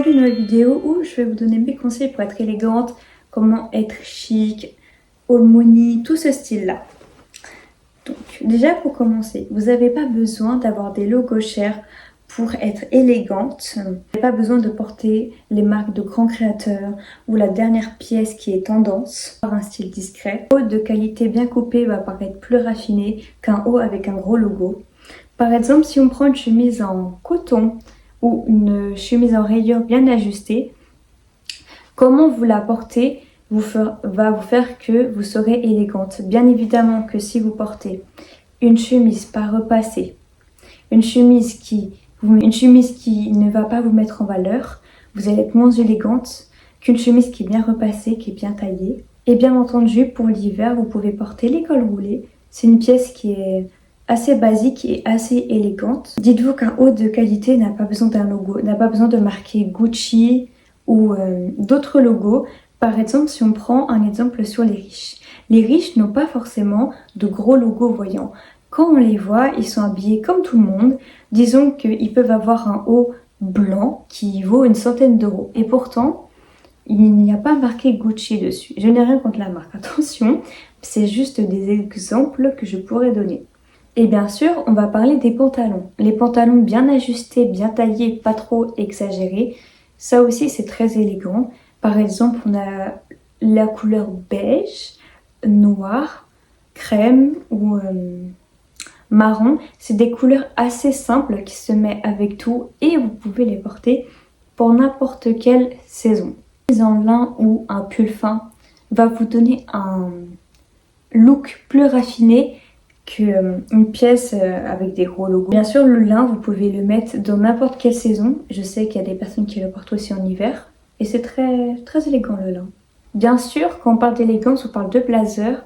aujourd'hui une nouvelle vidéo où je vais vous donner mes conseils pour être élégante, comment être chic, old money, tout ce style-là. Donc déjà pour commencer, vous n'avez pas besoin d'avoir des logos chers pour être élégante. Vous n'avez pas besoin de porter les marques de grands créateurs ou la dernière pièce qui est tendance. Avoir un style discret. Un haut de qualité bien coupé va paraître plus raffiné qu'un haut avec un gros logo. Par exemple, si on prend une chemise en coton ou une chemise en rayures bien ajustée, comment vous la portez va vous faire que vous serez élégante. Bien évidemment que si vous portez une chemise pas repassée, une chemise qui ne va pas vous mettre en valeur, vous allez être moins élégante qu'une chemise qui est bien repassée, qui est bien taillée. Et bien entendu, pour l'hiver, vous pouvez porter les cols roulés. C'est une pièce qui est assez basique et assez élégante. Dites-vous qu'un haut de qualité n'a pas besoin d'un logo, n'a pas besoin de marquer Gucci ou d'autres logos. Par exemple, si on prend un exemple sur les riches n'ont pas forcément de gros logos voyants. Quand on les voit, ils sont habillés comme tout le monde. Disons qu'ils peuvent avoir un haut blanc qui vaut une centaine d'euros. Et pourtant, il n'y a pas marqué Gucci dessus. Je n'ai rien contre la marque, attention. C'est juste des exemples que je pourrais donner. Et bien sûr, on va parler des pantalons. Les pantalons bien ajustés, bien taillés, pas trop exagérés. Ça aussi, c'est très élégant. Par exemple, on a la couleur beige, noir, crème ou marron. C'est des couleurs assez simples qui se mettent avec tout et vous pouvez les porter pour n'importe quelle saison. En lin ou un pull fin va vous donner un look plus raffiné qu'une pièce avec des gros logos. Bien sûr, le lin, vous pouvez le mettre dans n'importe quelle saison. Je sais qu'il y a des personnes qui le portent aussi en hiver. Et c'est très, très élégant le lin. Bien sûr, quand on parle d'élégance, on parle de blazer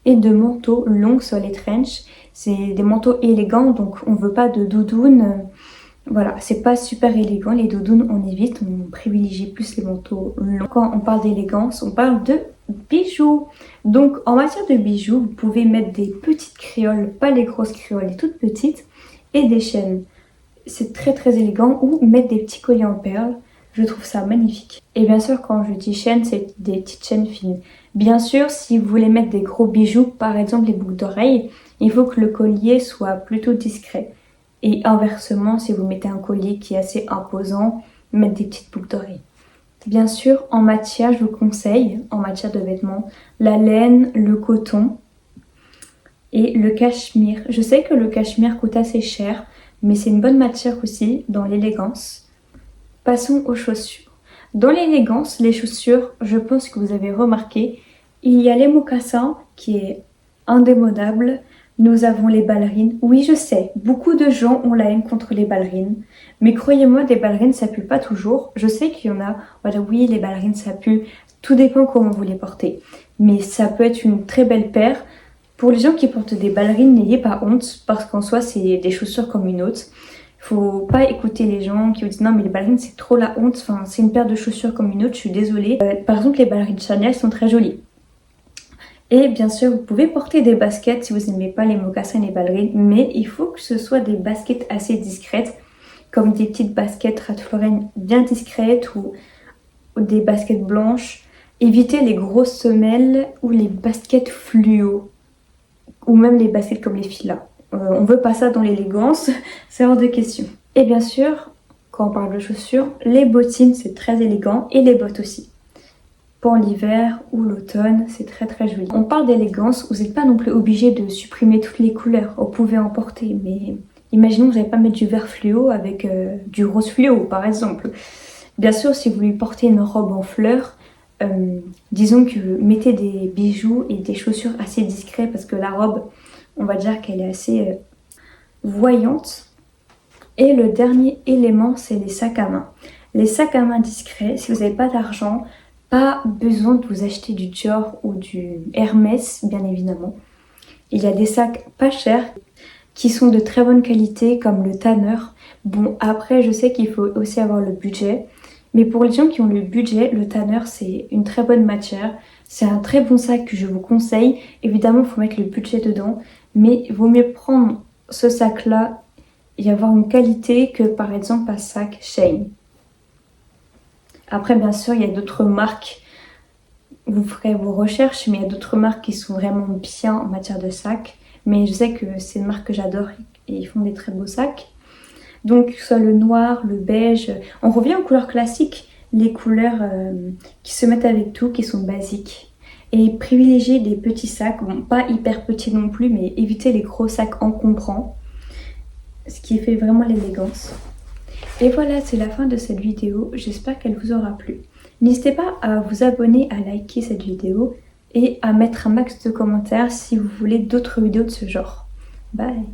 et de manteaux longs sur les trench. C'est des manteaux élégants, donc on ne veut pas de doudoune. Voilà, c'est pas super élégant. Les doudounes, on évite. On privilégie plus les manteaux longs. Quand on parle d'élégance, on parle de bijoux. Donc en matière de bijoux, vous pouvez mettre des petites créoles, pas les grosses créoles, les toutes petites, et des chaînes. C'est très très élégant. Ou mettre des petits colliers en perles. Je trouve ça magnifique. Et bien sûr, quand je dis chaînes, c'est des petites chaînes fines. Bien sûr, si vous voulez mettre des gros bijoux, par exemple les boucles d'oreilles, il faut que le collier soit plutôt discret. Et inversement, si vous mettez un collier qui est assez imposant, mettre des petites boucles d'oreilles. Bien sûr, en matière, je vous conseille, en matière de vêtements, la laine, le coton et le cachemire. Je sais que le cachemire coûte assez cher, mais c'est une bonne matière aussi dans l'élégance. Passons aux chaussures. Dans l'élégance, les chaussures, je pense que vous avez remarqué, il y a les mocassins qui est indémodable. Nous avons les ballerines. Oui, je sais, beaucoup de gens ont la haine contre les ballerines. Mais croyez-moi, des ballerines, ça pue pas toujours. Je sais qu'il y en a, voilà, oui, les ballerines, ça pue. Tout dépend comment vous les portez. Mais ça peut être une très belle paire. Pour les gens qui portent des ballerines, n'ayez pas honte, parce qu'en soi, c'est des chaussures comme une autre. Faut pas écouter les gens qui vous disent non mais les ballerines c'est trop la honte, enfin c'est une paire de chaussures comme une autre, je suis désolée. Par exemple les ballerines Chanel sont très jolies. Et bien sûr vous pouvez porter des baskets si vous n'aimez pas les mocassins et les ballerines, mais il faut que ce soit des baskets assez discrètes, comme des petites baskets Ralph Lauren bien discrètes ou des baskets blanches. Évitez les grosses semelles ou les baskets fluo, ou même les baskets comme les filas. On veut pas ça dans l'élégance, c'est hors de question. Et bien sûr, quand on parle de chaussures, les bottines c'est très élégant et les bottes aussi. Pour l'hiver ou l'automne, c'est très très joli. On parle d'élégance, vous n'êtes pas non plus obligé de supprimer toutes les couleurs, vous pouvez en porter, mais imaginons que vous n'allez pas mettre du vert fluo avec du rose fluo par exemple. Bien sûr, si vous lui portez une robe en fleurs, disons que mettez des bijoux et des chaussures assez discrets parce que la robe, on va dire qu'elle est assez voyante. Et le dernier élément, c'est les sacs à main. Les sacs à main discrets, si vous n'avez pas d'argent, pas besoin de vous acheter du Dior ou du Hermès, bien évidemment. Il y a des sacs pas chers qui sont de très bonne qualité, comme le Tanner. Bon, après, je sais qu'il faut aussi avoir le budget. Mais pour les gens qui ont le budget, le Tanner, c'est une très bonne matière. C'est un très bon sac que je vous conseille. Évidemment, il faut mettre le budget dedans. Mais il vaut mieux prendre ce sac-là et avoir une qualité que par exemple un sac Shein. Après, bien sûr, il y a d'autres marques. Vous ferez vos recherches, mais il y a d'autres marques qui sont vraiment bien en matière de sacs. Mais je sais que c'est une marque que j'adore et ils font des très beaux sacs. Donc, soit le noir, le beige. On revient aux couleurs classiques, les couleurs qui se mettent avec tout, qui sont basiques. Et privilégier des petits sacs, bon, pas hyper petits non plus, mais éviter les gros sacs encombrants, ce qui fait vraiment l'élégance. Et voilà, c'est la fin de cette vidéo. J'espère qu'elle vous aura plu. N'hésitez pas à vous abonner, à liker cette vidéo et à mettre un max de commentaires si vous voulez d'autres vidéos de ce genre. Bye!